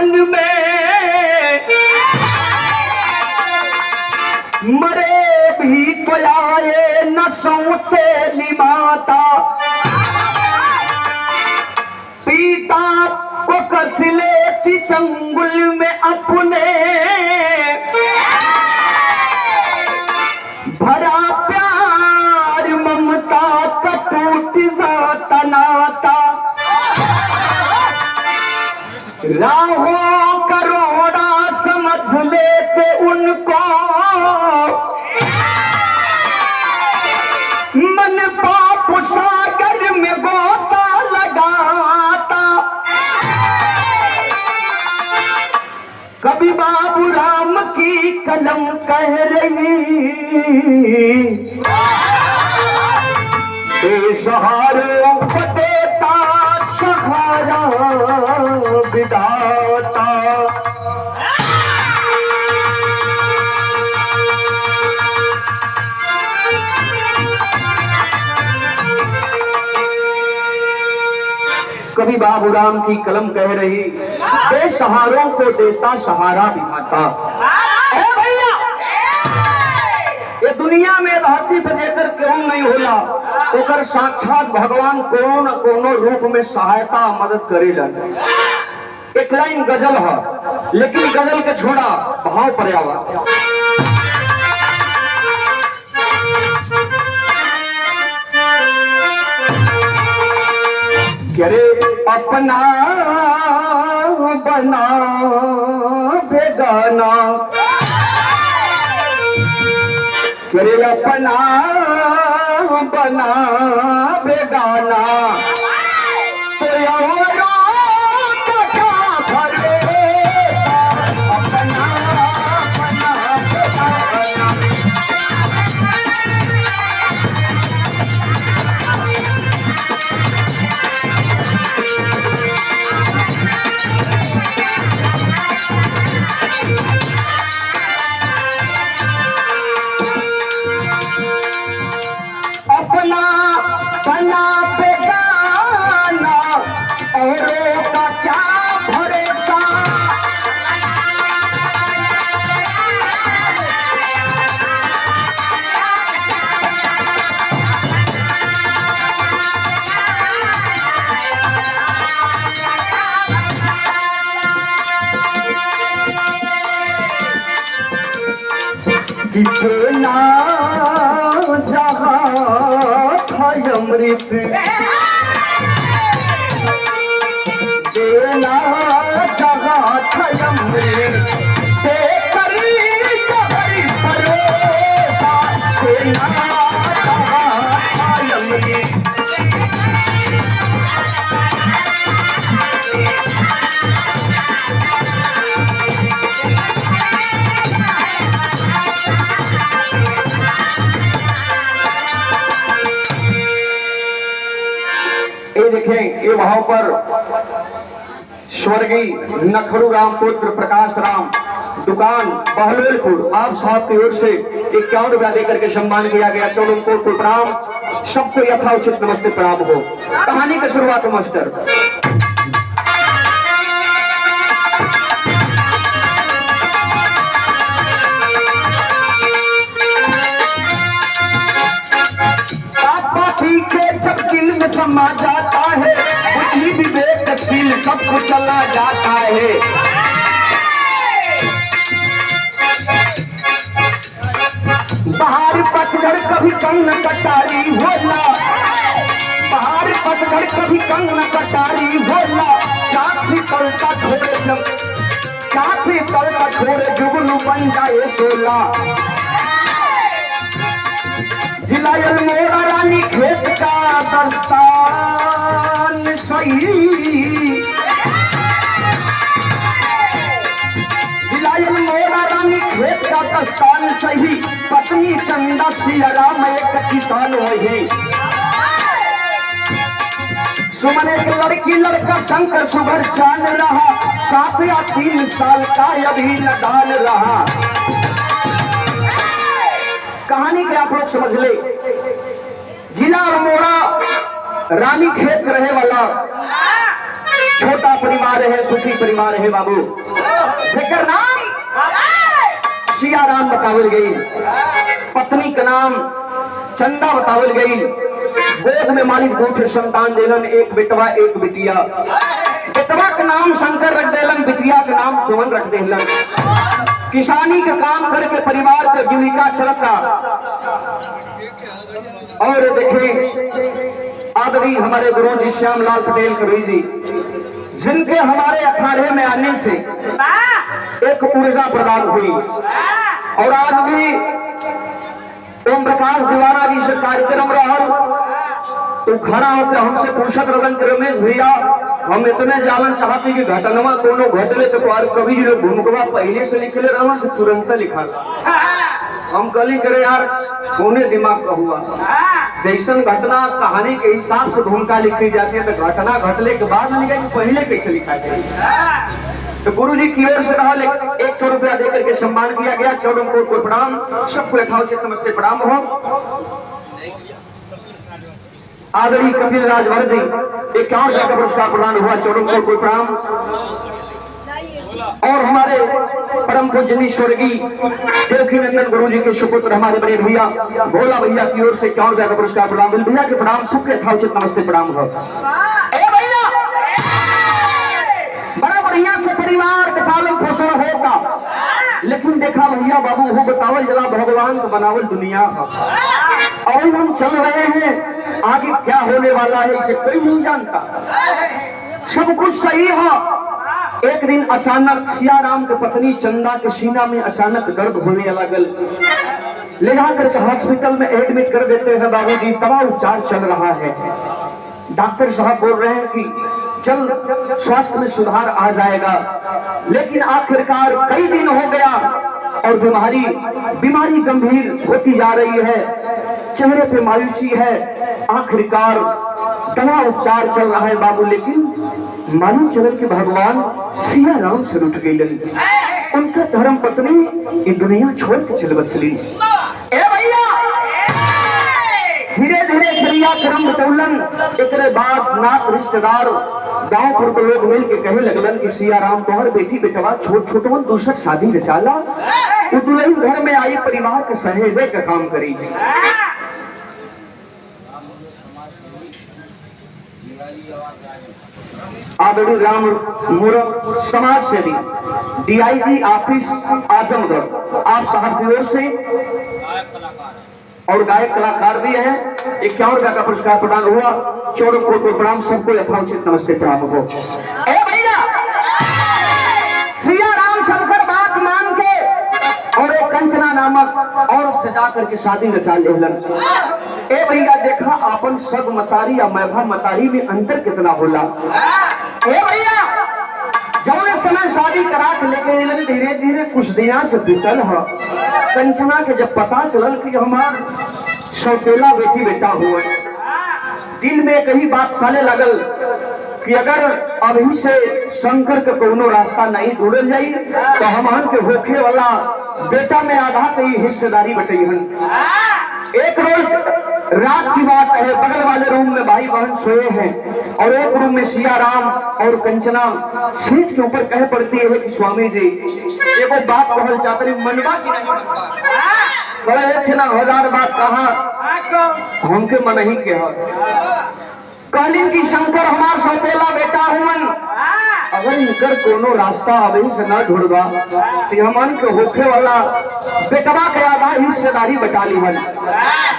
मन में मरे भी तो आए न सौतेली माता, पिता को कस लेती चंगुल में अपने, भरा प्यार ममता का टूट जाता नाता, राहों करोड़ा समझ लेते उनको, मन पाप सागर में गोता लगाता। कभी बाबू राम की कलम कह रही बेसहारों को देता सहारा विधाता। कभी बाबूराम की कलम कह रही बेसहारों को देता सहारा दिखाता। भैया ये दुनिया में धरती पे देकर क्यों नहीं होला, ओकर साक्षात भगवान कोनो न कोनो रूप में सहायता मदद करेला। एक लाइन गजल है, लेकिन गजल के छोड़ा भाव पर्यावरण। करे अपना बना बेगाना, करे अपना बना बेगाना, तो यारो तो क्या करे अपना बना बेगाना। अपना बना बेगाना औरों का क्या भरोसा, कितना जहाँ था अमृत देना जहाँ था अमृत, बेकरी जहरी भरोसा देना जहाँ था अमृत। ये देखें, ये भाव पर स्वर्गीय नखरू राम पुत्र प्रकाश राम, दुकान बहलोलपुर, आप साहब की ओर से 51 रुपया देकर के सम्मान किया गया। चौड़ों को प्रणाम, सबको यथाउचित नमस्ते प्रणाम हो। कहानी की शुरुआत मास्टर। जब दिल में समा जाता है, बुद्धि विवेकशील सबको चला जाता है। बाहर पतझड़ कभी कंगन कटारी होला, बाहर पतझड़ कभी कंगन कटारी होला, चाची तलता छोड़े जब चाची तलता छोड़े जुगनू बन जाए सोला। जिलायल मोरा रानी खेत का दस्तान सही, जिलायल मोरा रानी खेत का दस्तान सही, पत्नी चंदा सियाराम एक किसान वही। सुमन एक लड़की लड़का शंकर सुगर चान रहा, 7 या 3 साल का अभी नदान रहा। कहानी के आप लोग समझ ले। जिला अल्मोड़ा रानी खेत रहे वाला छोटा परिवार है, सुखी परिवार है बाबू। जेकर नाम सिया राम बतावल गई, पत्नी का नाम चंदा बतावल गई, गोद में मालिक दूठे संतान देलन, एक बेटवा एक बिटिया। बेटवा का नाम शंकर रख देलन, बिटिया का नाम सुमन रख देलन। किसानी का काम करके परिवार का जीविका चलता। और देखें आदरणीय हमारे गुरु जी श्यामलाल पटेल कवि जी, जिनके हमारे अखाड़े में आने से एक ऊर्जा प्रदान हुई, और आज भी ओम प्रकाश दीवाना जी से कार्यक्रम रहा तो खड़ा होकर हमसे पूछत रवन रमेश भैया, हम इतने जालन चाहते कि घटनवा कोनो घटले तो कवि जी ने भूमिका पहले से लिखले रहा तो तुरंत लिखा। हम कली करे यार कोने दिमाग का हुआ, जैसन घटना कहानी के हिसाब से भूमिका लिखी जाती है तो घटना घटले के बाद लिखा कि पहले कैसे लिखा जाए। तो गुरु जी की ओर से रहा 100 रुपया देकर के सम्मान किया गया। चौड़ों को प्रणाम, सबको यथाउचित नमस्ते प्रणाम हो। आदरणीय कपिल राजभर जी 51 रुपया का पुरस्कार प्रदान हुआ, चौड़ों को प्रणाम। और हमारे परम पूजनीय स्वर्गीय देवकी नंदन गुरु जी के सुपुत्र हमारे बड़े भैया भोला भैया की ओर से 51 रुपया का पुरस्कार प्रदान। भैया के प्रणाम, सबके यथाउचित नमस्ते प्रणाम हो। भैया बड़ा बढ़िया से परिवार का पालन पोषण होगा, लेकिन देखा भैया बाबू हो बतावल जला भगवान को बनावल दुनिया और हम चल रहे हैं, आगे क्या होने वाला है इसे कोई नहीं जानता। सब कुछ सही है। एक दिन अचानक सिया राम की पत्नी चंदा के सीना में अचानक दर्द होने लगल, ले जाकर के हॉस्पिटल में एडमिट कर देते हैं बाबूजी। दवा उपचार चल रहा है, डॉक्टर साहब बोल रहे हैं कि जल्द स्वास्थ्य में सुधार आ जाएगा, लेकिन आखिरकार कई दिन हो गया और बीमारी गंभीर होती जा रही है, चेहरे पे मायूसी है। आखिरकार दवा उपचार चल रहा है बाबू, लेकिन मालूम चलन कि भगवान सिया राम से उठ गई, उनका धर्म पत्नी ये दुनिया छोड़ के चल बसली। धीरे धीरे क्रियाक्रम बतौलन, एक बाद नात रिश्तेदार गांवपुर के लोग मिल के कहे लगलन कि सिया राम तोहर बेटी बेटवा छोट छोटवन दूसर शादी रचाला, वो दुल्हन घर में आई परिवार के सहेजे का काम करी। आदरणीय राम मूरत समाज सेवी DIG ऑफिस आजमगढ़ आप साहब की ओर से और गायक कलाकार भी है 51 रुपया का पुरस्कार प्रदान हुआ। चौड़ों को प्रणाम, सबको यथाउचित नमस्ते प्रणाम हो। भैया सिया राम शंकर बात मान के और एक कंचना नामक और सजा करके शादी रचा लेलन। भैया देखा अपन सब मतारी या मैभा मतारी में अंतर कितना होला। भैया जौने समय शादी करा के लेके धीरे धीरे कुछ दिना जब बीतल है, कंचना के जब पता चलल कि हमार सौतेला बेटी बेटा हुआ, दिल में कही बात साले लगल कि अगर अभी से शंकर के कोनो रास्ता नहीं ढूंढल जाई तो हमान के होखे वाला बेटा में आधा के हिस्सेदारी बटैहन। एक रोज रात की बात है, बगल वाले रूम में भाई बहन सोए हैं और एक रूम में सिया राम और कंचना सीट के ऊपर कह पड़ती है कि स्वामी जी एगो बात कहल चाहते मनवा की नहीं बड़े थे ना 1000 बात कहा हमके मन ही के कहलिन की शंकर हमार सौतेला बेटा हुमन, अगर इनकर कोनो रास्ता अभी से न ढूंढवा तो हमन के होखे वाला बेटवा के आधा हिस्सेदारी बटा ली बन।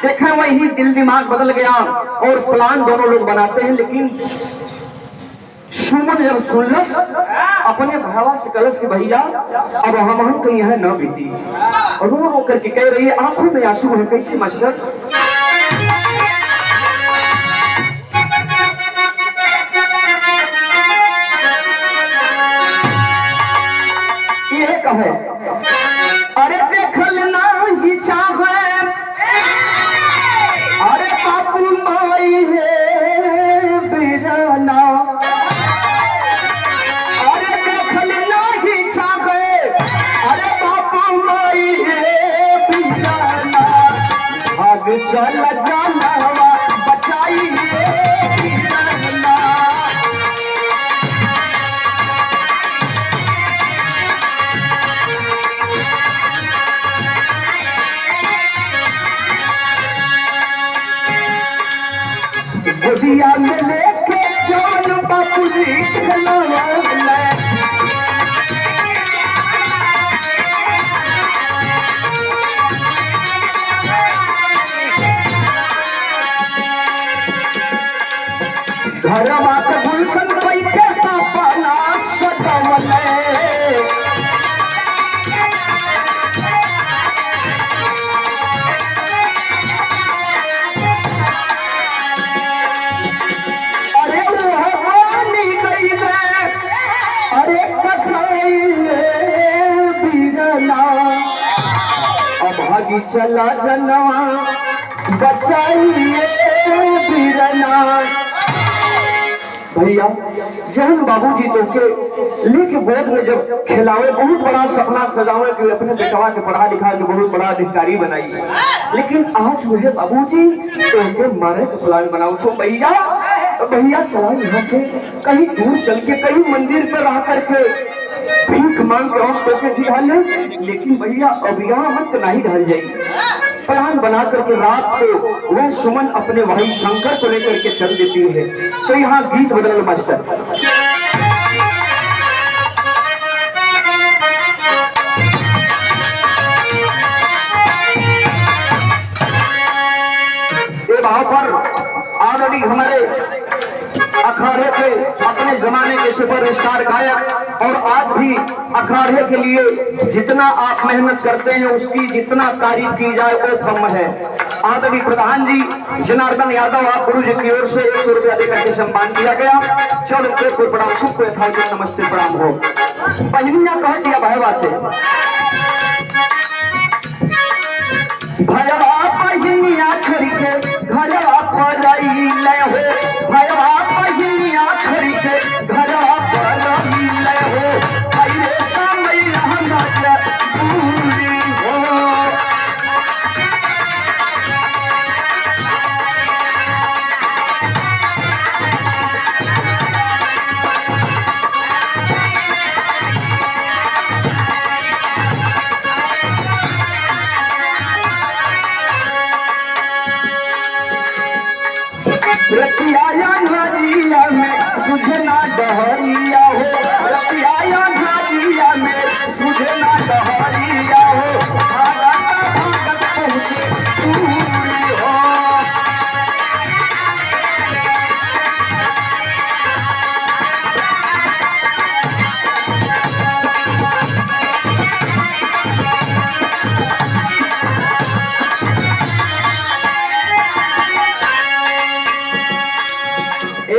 देखे वही दिल दिमाग बदल गया और प्लान दोनों लोग बनाते हैं, लेकिन सुमन जब सुनलस अपने भावा से कलश की भैया अब हम तो यह न बीती, रो रो करके कह रही है, आंखों में आंसू है। कैसे मास्टर? है अरे देखल ना ही चाहे, अरे बापू माई है बिराना, अरे देखल ना ही चाहे, अरे बापू माई है बिराना, भाग चल जाना बचाई है बिराना। अरे वो पानी गई है, अरे कसाई बीरना, अब भागी चला जनवा बचाइए बीरना। भैया जहन बाबूजी तो के लेके गोद में जब खिलावे, बहुत बड़ा सपना सजावे कि अपने बेटवा के पढ़ा लिखा के बहुत बड़ा अधिकारी बनाई, लेकिन आज वह बाबूजी तो के मारे के प्लान बनाओ। तो भैया चला यहाँ से कहीं दूर चल के कहीं मंदिर पे रह करके भीख मांग के हम तो के जिहा ले, लेकिन भैया अब यहाँ मत नहीं ढल जाएगी। प्लान बना करके रात को वह सुमन अपने भाई शंकर को लेकर के चल देती है। तो यहाँ गीत बदल मास्टर। ये वहां पर ऑलरेडी हमारे अखाड़े के अपने जमाने के सुपरस्टार गायक और आज भी अखाड़े के लिए जितना आप मेहनत करते हैं उसकी जितना तारीफ की जाए वो कम है। आदरणीय प्रधान जी जनार्दन यादव आप गुरु जी की ओर से 100 रुपया देकर के सम्मान किया गया। चलो को प्रणाम, सबको यथावत नमस्ते प्रणाम हो। बहनिया कह दिया भैया से, भैया बहनिया छोड़ के घरवा पर ले हो, भैया बहनिया छोड़ के घरवा पर ले हो, अरे समय रहना पूरी हो। रतिया नदिया में सुझना डहरिया हो, रतिया नदिया में सुझना डहरिया हो, भागत भागत पहुँचे पूरी हो।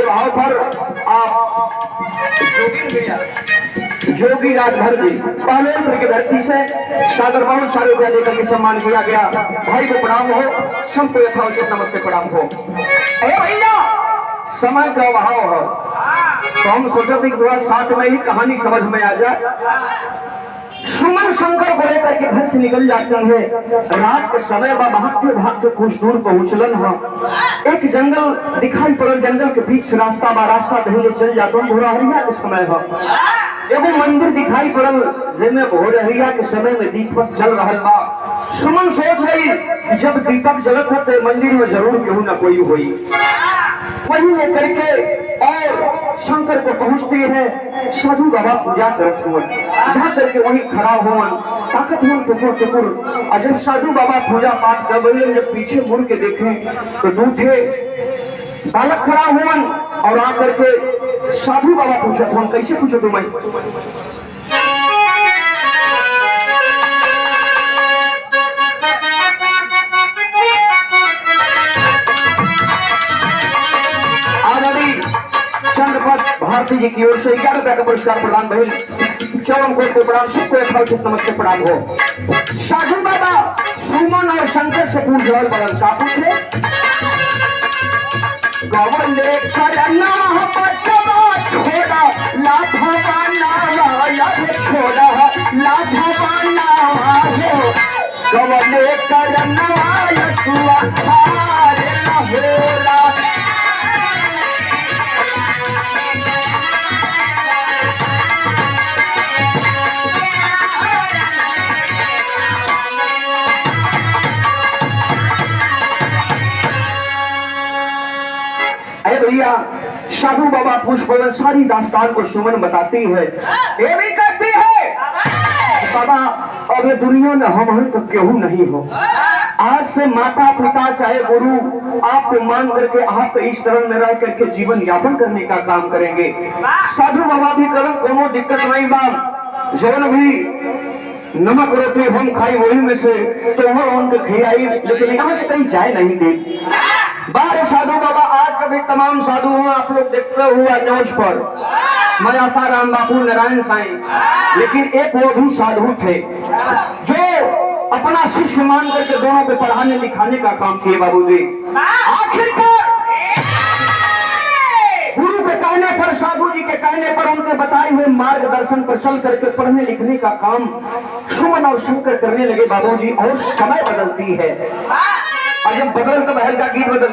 वहां पर आप जोगी राजभर जी पहले की धरती से सागर बहुत सारे रुपया देकर के सम्मान किया गया। भाई को प्रणाम हो, सबको यथावत नमस्ते प्रणाम हो। भैया समय का बहाव हो, तो हम सोचा थे कि 2007 में ही कहानी समझ में आ जाए। सुमन शंकर को लेकर के घर से निकल जाते हैं। रात के समय भागते भागते कुछ दूर पहुंचलन है, एक जंगल दिखाई पड़ल, जंगल के बीच रास्ता धीरे चल जाते हैं। भोरहरिया के समय है, एगो मंदिर दिखाई पड़ल जिसमें भोरहरिया के समय में दीपक जल रहा बा। सुमन सोच रही जब दीपक जलत है तो मंदिर में जरूर क्यों न कोई हुई। वही लेकर के और शंकर को पहुंचते हैं। साधु बाबा पूजा करत हुए जा करके वहीं खड़ा हुआ ताकत हुआ टुकुर टुकुर। और जब साधु बाबा पूजा पाठ कर रहे जब पीछे मुड़ के देखे तो दूठे बालक खड़ा हुआ और आकर के साधु बाबा पूछा था, कैसे पूछो तुम? चंद्रपत भारती जी की ओर से 11 रुपया का पुरस्कार प्रदान भइल। चौवन कोट को प्रणाम, सबको यथावत नमस्ते प्रणाम हो। साधु बाबा सुमन और शंकर से पूछ जल बदल का पूछे, गवले करना बचवा छोड़ा लाभवाना याद छोड़ा लाभवाना हो, गवले करना यशुआ हारे होला। भैया साधु बाबा पुष्प सारी दास्तान को सुमन बताती है। ये भी कहती है बाबा अब ये दुनिया में हम तो केहू नहीं हो, आज से माता पिता चाहे गुरु आपको मान करके आप इस शरण में रह करके जीवन यापन करने का काम करेंगे। साधु बाबा भी करम कोनो दिक्कत नहीं बा, जौन भी नमक रोटी हम खाई वही में से तो वो उनके खियाई, लेकिन यहाँ से कहीं जाए नहीं दे। बारे साधु बाबा आज कभी तमाम साधु हुआ आप लोग देखते हुआ न्यूज पर, मैं आसाराम बापू नारायण साईं, लेकिन एक वो भी साधु थे जो अपना शिष्य मान करके दोनों को पढ़ाने लिखाने का काम किए बाबूजी। आखिरकार गुरु के कहने पर, साधु जी के कहने पर, उनके बताए हुए मार्गदर्शन पर चल करके पढ़ने लिखने का काम सुमन और शंकर करने लगे बाबूजी। और समय बदलती है, और जब बदल तो बहल का गीत बदल।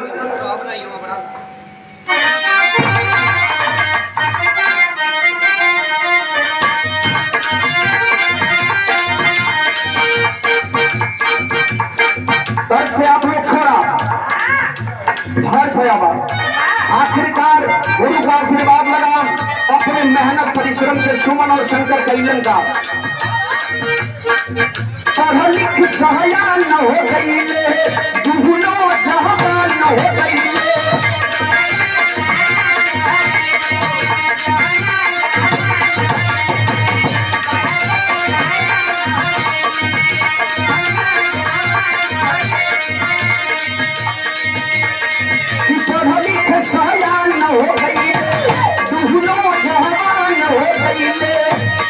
से आप लोग छोड़ा आखिरकार गुरु का आशीर्वाद लगा, अपने मेहनत परिश्रम से सुमन और शंकर कैलन का पढ़ लिख सहया न हो गई, दुहलो जहां न हो गई।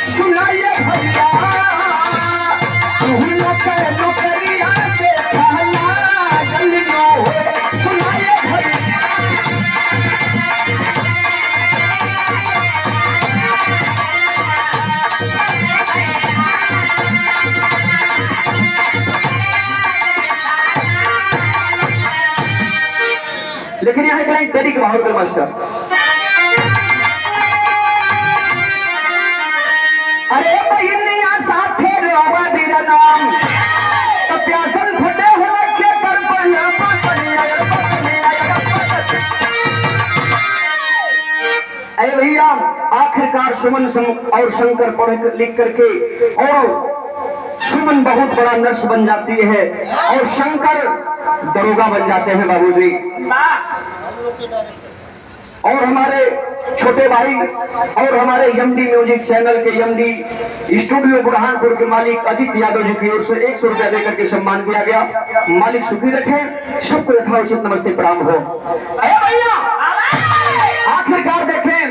सुनाइए भैया नौकरिया से सुनाइए भैया। लेकिन यहाँ एक लाइन तेरी के बाहर कर मास्टर, अरे बहनिया साथे रोवा दीरा नाम तो प्यासन फटे होला के कर बढ़िया पटनिया। अरे भैया आखिरकार सुमन और शंकर पढ़ लिख करके और सुमन बहुत बड़ा नर्स बन जाती है और शंकर दरोगा बन जाते हैं बाबूजी। और हमारे छोटे भाई और हमारे एमडी म्यूजिक चैनल के एमडी स्टूडियो बुरहानपुर के मालिक अजीत यादव जी की ओर से 100 रुपया देकर के सम्मान किया गया। मालिक सुखी रखें, सबको यथाउचित नमस्ते प्रणाम हो। अरे भैया आखिरकार देखें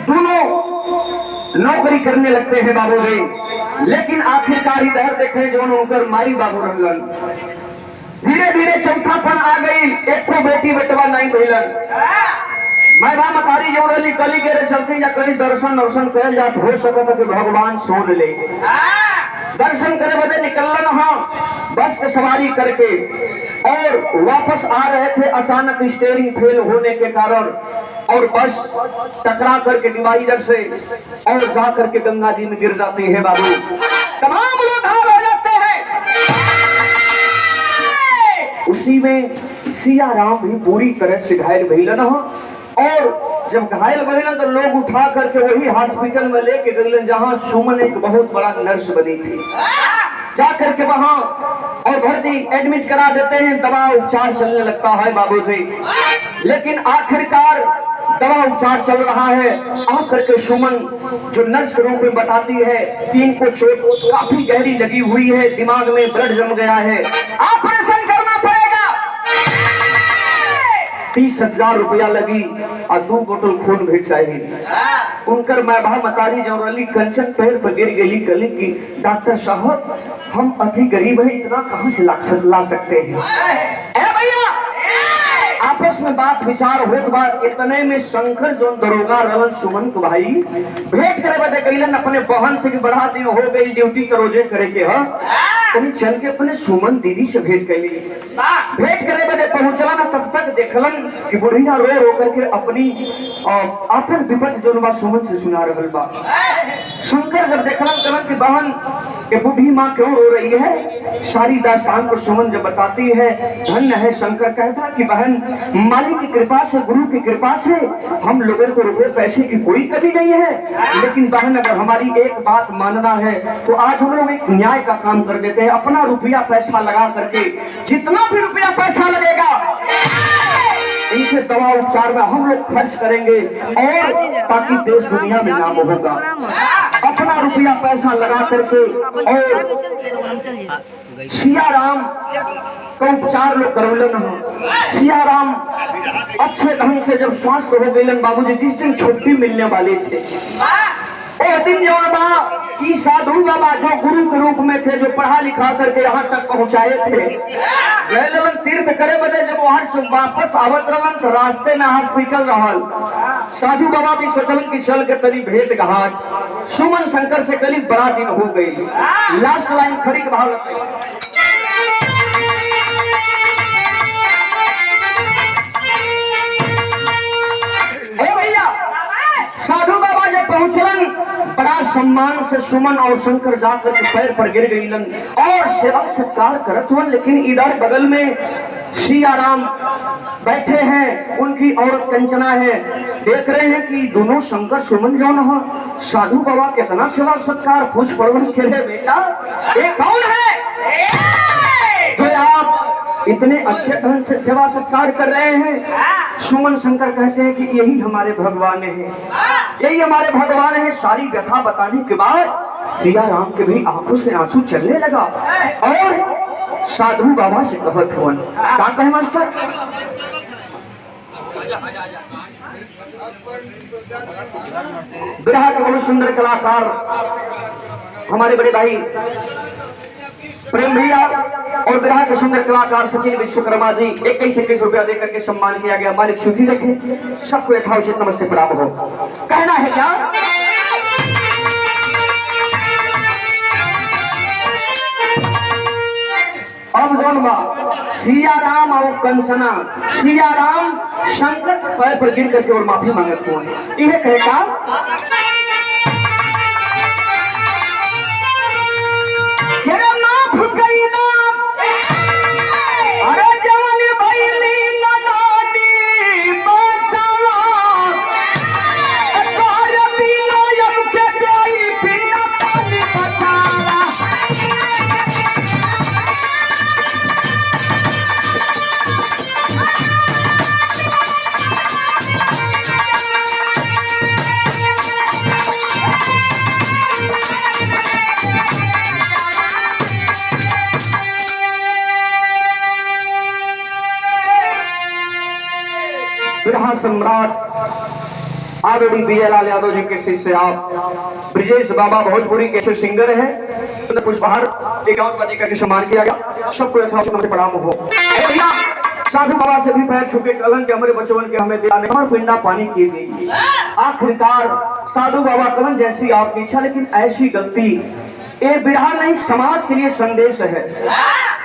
दोनों नौकरी करने लगते हैं बाबूजी, लेकिन आखिरकार इधर देखें जो उनकर माई बाबू रहलन, धीरे धीरे चौथापन आ गई, एक को बेटी बेटवा नहीं मिलन। मैं मतारी जो रही कली के चलती या कहीं दर्शन वर्शन कल जात हो सकता कि भगवान सोन ले दर्शन करे बदे निकलन। हाँ बस की सवारी करके और वापस आ रहे थे, अचानक स्टीयरिंग फेल होने के कारण और बस टकरा करके डिवाइडर से और जा करके गंगा जी में गिर जाती है बाबू। तमाम लोग घायल हो जाते हैं। उसी में सिया राम भी पूरी तरह से घायल भइलन हो, और जब घायल बने तो लोग उठा करके वही हॉस्पिटल में लेके गए जहां सुमन एक बहुत बड़ा नर्स बनी थी। जा करके वहां और भर्ती एडमिट करा देते हैं, दवा उपचार चलने लगता है बाबूजी। लेकिन आखिरकार दवा उपचार चल रहा है, आकर के सुमन जो नर्स के रूप में बताती है कि इनको चोट काफी गहरी लगी हुई है, दिमाग में ब्लड जम गया है, ऑपरेशन करना पड़ेगा। 30,000 रुपया लगी और 2 बोतल खून भी चाहिए। उनकर मैबा मतारी जौरली कंचन पैर पर गिर गई, कली की डॉक्टर साहब हम अति गरीब है, इतना कहां से ला सकते हैं। भैया आपस में बात विचार होत बात इतने में शंकर जो दरोगा रवन सुमन को भाई भेंट करे बदे कैलन अपने बहन से भी बड़ा दिन हो गई, ड्यूटी के रोजे करे के ह कहीं चल के अपने सुमन दीदी से भेंट कैली। भेंट करे बदे पहुंचला ना, तब तक देखलन कि बुढ़िया रो रो करके अपनी अपन विपत जो बा सुमन से सुना रहल बा। शंकर जब देखलन कलन की बहन ये बूढ़ी माँ क्यों रो रही है, सारी दास्तान को सुमन जब बताती है, धन्य है शंकर कहता कि बहन मालिक की कृपा से, गुरु की कृपा से हम लोगों को रुपए पैसे की कोई कमी नहीं है, लेकिन बहन अगर हमारी एक बात मानना है तो आज हम लोग एक न्याय का काम कर देते हैं। अपना रुपया पैसा लगा करके, जितना भी रुपया पैसा लगेगा इनके दवा उपचार में हम लोग खर्च करेंगे, और ताकि देश दुनिया में नाम होगा। अपना रुपया पैसा लगा करके और सिया राम का उपचार लोग करौलन हो। सिया राम अच्छे ढंग से जब स्वस्थ हो गए बाबूजी, जिस दिन छुट्टी मिलने वाले थे ओ दिन जौन बा ई साधु बाबा जो गुरु के रूप में थे, जो पढ़ा लिखा करके यहाँ तक पहुँचाए थे, गए तीर्थ करे बदे जब वहां से वापस आवत रहन तो रास्ते में हॉस्पिटल रहल। साधु बाबा भी सोचलन कि चल के तनी भेंट घाट। सुमन शंकर से करीब बड़ा दिन हो गई, लास्ट लाइन खड़ी के भाव साधु बाबा जब पहुंचलन, बड़ा सम्मान से सुमन और शंकर जाकर के पैर पर गिर गईलन और सेवा सत्कार करत हुआ। लेकिन इधर बगल में सिया राम बैठे हैं, उनकी औरत कंचना है, देख रहे हैं कि दोनों शंकर सुमन जो न साधु बाबा कितना सेवा सत्कार पूछ पड़वन के लिए, बेटा ये कौन है जो आप इतने अच्छे ढंग से सेवा सत्कार कर रहे हैं। सुमन शंकर कहते हैं कि यही हमारे भगवान है, यही हमारे भगवान है। सारी व्यथा बताने के बाद सिया राम के भी आंखों से आंसू चलने लगा और साधु बाबा से कहत हुआ, क्या कहे मास्टर? बिरहा के बहुत सुंदर कलाकार हमारे बड़े भाई प्रेम भैया और बिरहा के सुंदर कलाकार सचिन विश्वकर्मा जी 21 रुपया देकर के सम्मान किया गया। मालिक सुखी रखे, सबको यथाउचित नमस्ते प्रणाम हो। कहना है क्या? अब कौन बा? सिया राम और कंचना। सिया राम शंकर के पैर पर गिर करके और माफी मांगते हुए यह कहेगा, बिरहा सम्राट आदरणीय बीएलआर यादव जी के शिष्य आप ब्रिजेश बाबा भोजपुरी के सिंगर हैं, पुष्पहार 51 बजे करके सम्मान किया गया। सबको यथाउचित नमस्ते प्रणाम हो। भैया साधु बाबा से भी पैर छू के कलन के हमारे बचवन के हमें दिलाने और पिंडा पानी की गई। आखिरकार साधु बाबा कलन जैसी आपकी इच्छा, लेकिन ऐसी गलती ये बिरहा नहीं समाज के लिए संदेश है।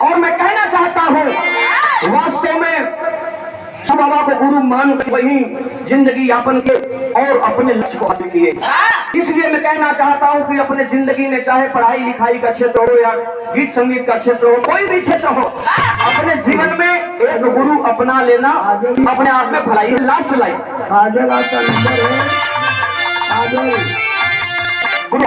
और मैं कहना चाहता हूँ वास्तव में बाबा को गुरु मान कर वही जिंदगी यापन के और अपने लक्ष्य को हासिल किए। इसलिए मैं कहना चाहता हूं कि अपने जिंदगी में चाहे पढ़ाई लिखाई का क्षेत्र हो या गीत संगीत का क्षेत्र हो, कोई भी क्षेत्र हो, अपने जीवन में एक गुरु अपना लेना अपने आप में भलाई है। लास्ट लाइन गुरु